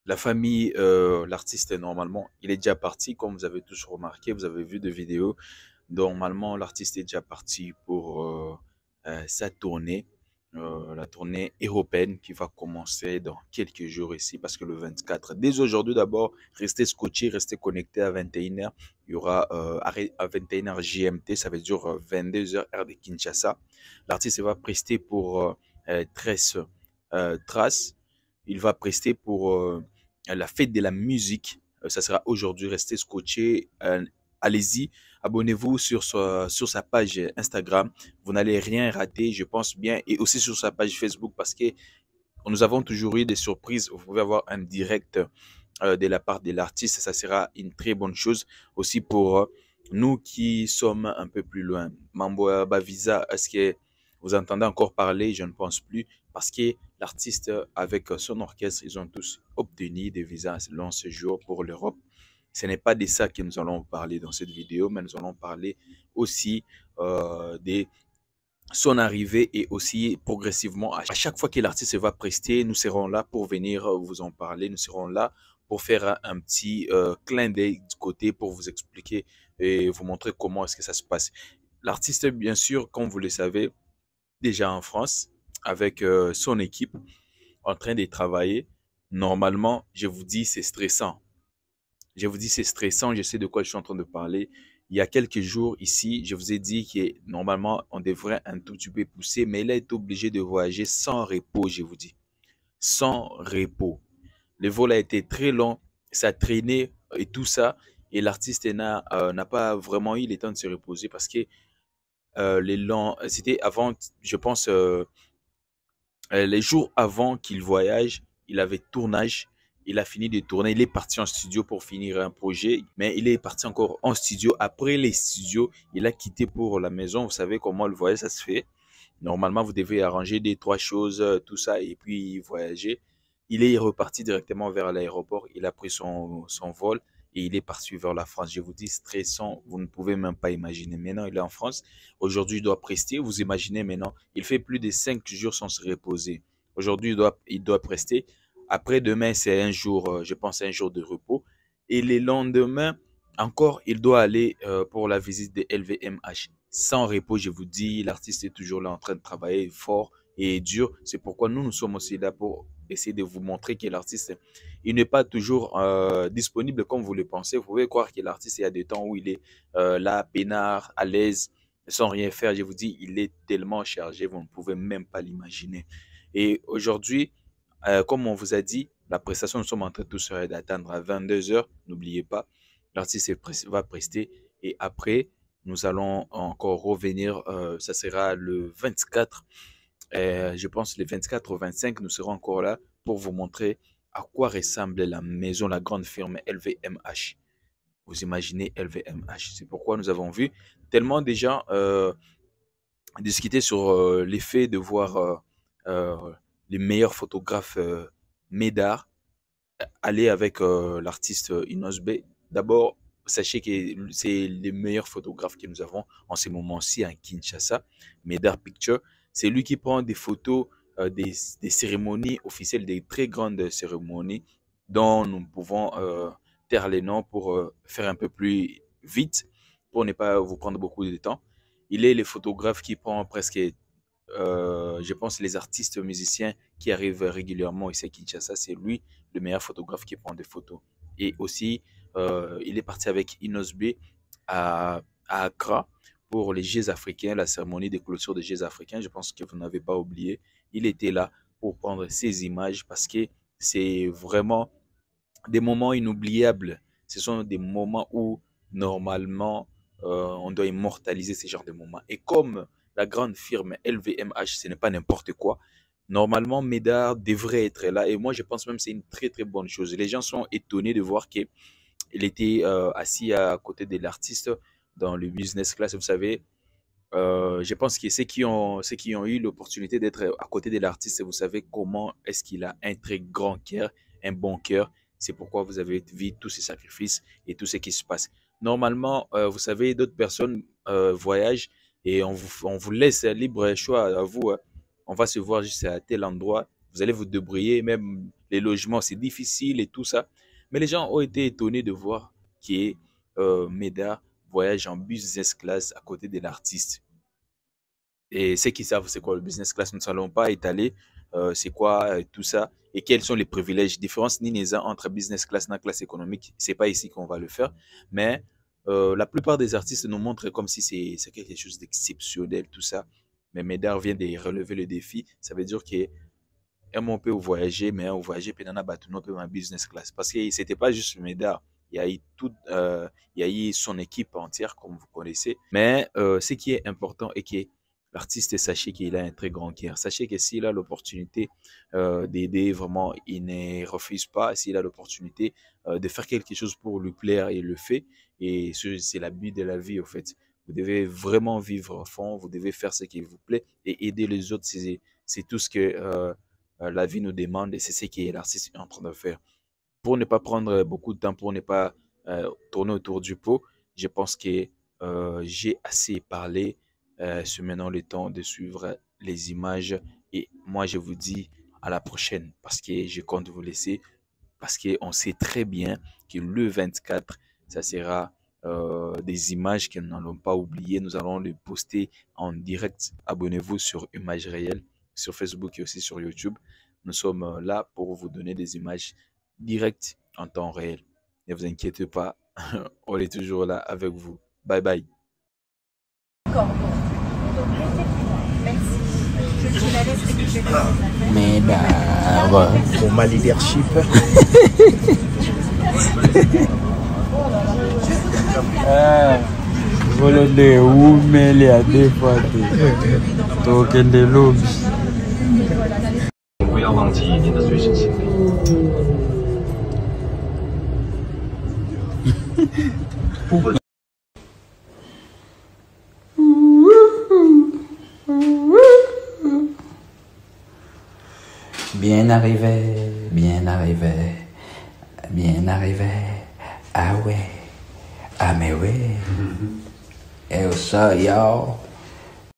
La famille, l'artiste, normalement, il est déjà parti, comme vous avez tous remarqué, vous avez vu des vidéos. Normalement, l'artiste est déjà parti pour sa tournée, la tournée européenne qui va commencer dans quelques jours ici, parce que le 24, dès aujourd'hui d'abord, restez scotchés, restez connectés à 21h. Il y aura à 21h GMT, ça veut dire 22h heure de Kinshasa. L'artiste va prester pour 13 traces. Il va prester pour la fête de la musique. Ça sera aujourd'hui. Restez scotchés. Allez-y, abonnez-vous sur sa page Instagram. Vous n'allez rien rater, je pense bien. Et aussi sur sa page Facebook parce que nous avons toujours eu des surprises. Vous pouvez avoir un direct de la part de l'artiste. Ça sera une très bonne chose aussi pour nous qui sommes un peu plus loin. Mambo Bavisa, est-ce que vous entendez encore parler? Je ne pense plus parce que l'artiste avec son orchestre, ils ont tous obtenu des visas long séjour pour l'Europe. Ce n'est pas de ça que nous allons parler dans cette vidéo, mais nous allons parler aussi des son arrivée et aussi progressivement, à chaque fois que l'artiste va prester, nous serons là pour venir vous en parler. Nous serons là pour faire un petit clin d'œil du côté pour vous expliquer et vous montrer comment est-ce que ça se passe. L'artiste, bien sûr, comme vous le savez, déjà en France, avec son équipe, en train de travailler. Normalement, je vous dis, c'est stressant. Je vous dis, c'est stressant, je sais de quoi je suis en train de parler. Il y a quelques jours ici, je vous ai dit que normalement, on devrait un tout petit peu pousser, mais il a été obligé de voyager sans repos, je vous dis. Sans repos. Le vol a été très long, ça traînait et tout ça. Et l'artiste n'a pas vraiment eu le temps de se reposer parce que c'était avant, je pense, les jours avant qu'il voyage, il avait tournage. Il a fini de tourner. Il est parti en studio pour finir un projet, mais il est parti encore en studio. Après les studios, il a quitté pour la maison. Vous savez comment le voyage, ça se fait. Normalement, vous devez arranger des trois choses, tout ça, et puis voyager. Il est reparti directement vers l'aéroport. Il a pris son vol et il est parti vers la France. Je vous dis, stressant, vous ne pouvez même pas imaginer. Maintenant, il est en France. Aujourd'hui, il doit prester. Vous imaginez maintenant, il fait plus de 5 jours sans se reposer. Aujourd'hui, il doit prester. Après demain, c'est un jour, je pense, un jour de repos. Et le lendemain, encore, il doit aller pour la visite de LVMH. Sans repos, je vous dis, l'artiste est toujours là en train de travailler fort et dur. C'est pourquoi nous sommes aussi là pour essayer de vous montrer que l'artiste, il n'est pas toujours disponible comme vous le pensez. Vous pouvez croire que l'artiste, il y a des temps où il est là, peinard, à l'aise, sans rien faire. Je vous dis, il est tellement chargé, vous ne pouvez même pas l'imaginer. Et aujourd'hui, comme on vous a dit, la prestation, nous sommes en train tous d'atteindre à 22 heures. N'oubliez pas, l'artiste va prester et après, nous allons encore revenir. Ça sera le 24. Je pense le 24 au 25, nous serons encore là pour vous montrer à quoi ressemble la maison, la grande firme LVMH. Vous imaginez LVMH. C'est pourquoi nous avons vu tellement de gens discuter sur l'effet de voir euh, les meilleurs photographes Médard aller avec l'artiste Inosbe. D'abord, sachez que c'est les meilleurs photographes que nous avons en ce moment-ci à Kinshasa, Médard Picture. C'est lui qui prend des photos des cérémonies officielles, des très grandes cérémonies dont nous pouvons taire les noms pour faire un peu plus vite, pour ne pas vous prendre beaucoup de temps. Il est le photographe qui prend presque je pense les artistes musiciens qui arrivent régulièrement ici à Kinshasa, c'est lui le meilleur photographe qui prend des photos. Et aussi, il est parti avec Inosbe à Accra pour les Jeux africains, la cérémonie de clôture des Jeux africains. Je pense que vous n'avez pas oublié. Il était là pour prendre ces images parce que c'est vraiment des moments inoubliables. Ce sont des moments où, normalement, on doit immortaliser ce genre de moments. Et comme la grande firme LVMH, ce n'est pas n'importe quoi, normalement, Médard devrait être là. Et moi, je pense même que c'est une très, très bonne chose. Les gens sont étonnés de voir qu'il était assis à côté de l'artiste dans le business class. Vous savez, je pense que ceux qui ont eu l'opportunité d'être à côté de l'artiste, vous savez comment est-ce qu'il a un très grand cœur, un bon cœur. C'est pourquoi vous avez vu tous ces sacrifices et tout ce qui se passe. Normalement, vous savez, d'autres personnes voyagent et on vous laisse libre choix à vous. Hein. On va se voir juste à tel endroit. vous allez vous débrouiller, même les logements, c'est difficile et tout ça. Mais les gens ont été étonnés de voir que Médard voyage en business class à côté de l'artiste. Et ceux qui savent c'est quoi le business class, nous ne allons pas étaler c'est quoi tout ça et quels sont les privilèges. Différence Nineza entre business class et classe économique, c'est pas ici qu'on va le faire. Mais la plupart des artistes nous montrent comme si c'est quelque chose d'exceptionnel, tout ça. Mais Médard vient de relever le défi. Ça veut dire que on peut voyager, mais on voyager pendant un peu en business class. Parce que c'était pas juste Médard. Il y a eu il y a eu son équipe entière, comme vous connaissez. Mais ce qui est important est que l'artiste, sachez qu'il a un très grand cœur. Sachez que s'il a l'opportunité d'aider, vraiment, il ne refuse pas. S'il a l'opportunité de faire quelque chose pour lui plaire, il le fait. Et c'est la but de la vie, au fait. Vous devez vraiment vivre à fond. Vous devez faire ce qui vous plaît et aider les autres. C'est tout ce que la vie nous demande et c'est ce que l'artiste est en train de faire. Pour ne pas prendre beaucoup de temps, pour ne pas tourner autour du pot, je pense que j'ai assez parlé. C'est maintenant le temps de suivre les images et moi je vous dis à la prochaine parce que je compte vous laisser parce qu'on sait très bien que le 24 ça sera des images que nous n'allons pas oublier. Nous allons les poster en direct. Abonnez-vous sur Images Réelles sur Facebook et aussi sur YouTube. Nous sommes là pour vous donner des images directes en temps réel. Ne vous inquiétez pas, on est toujours là avec vous. Bye bye. Médard pour ma leadership. Voilà de où mais les a deux fois token de lobby. 不要忘记您的随身行李。 Bien arrivé, bien arrivé, bien arrivé. Ah ouais, ah mais ouais. Et ça, y'all.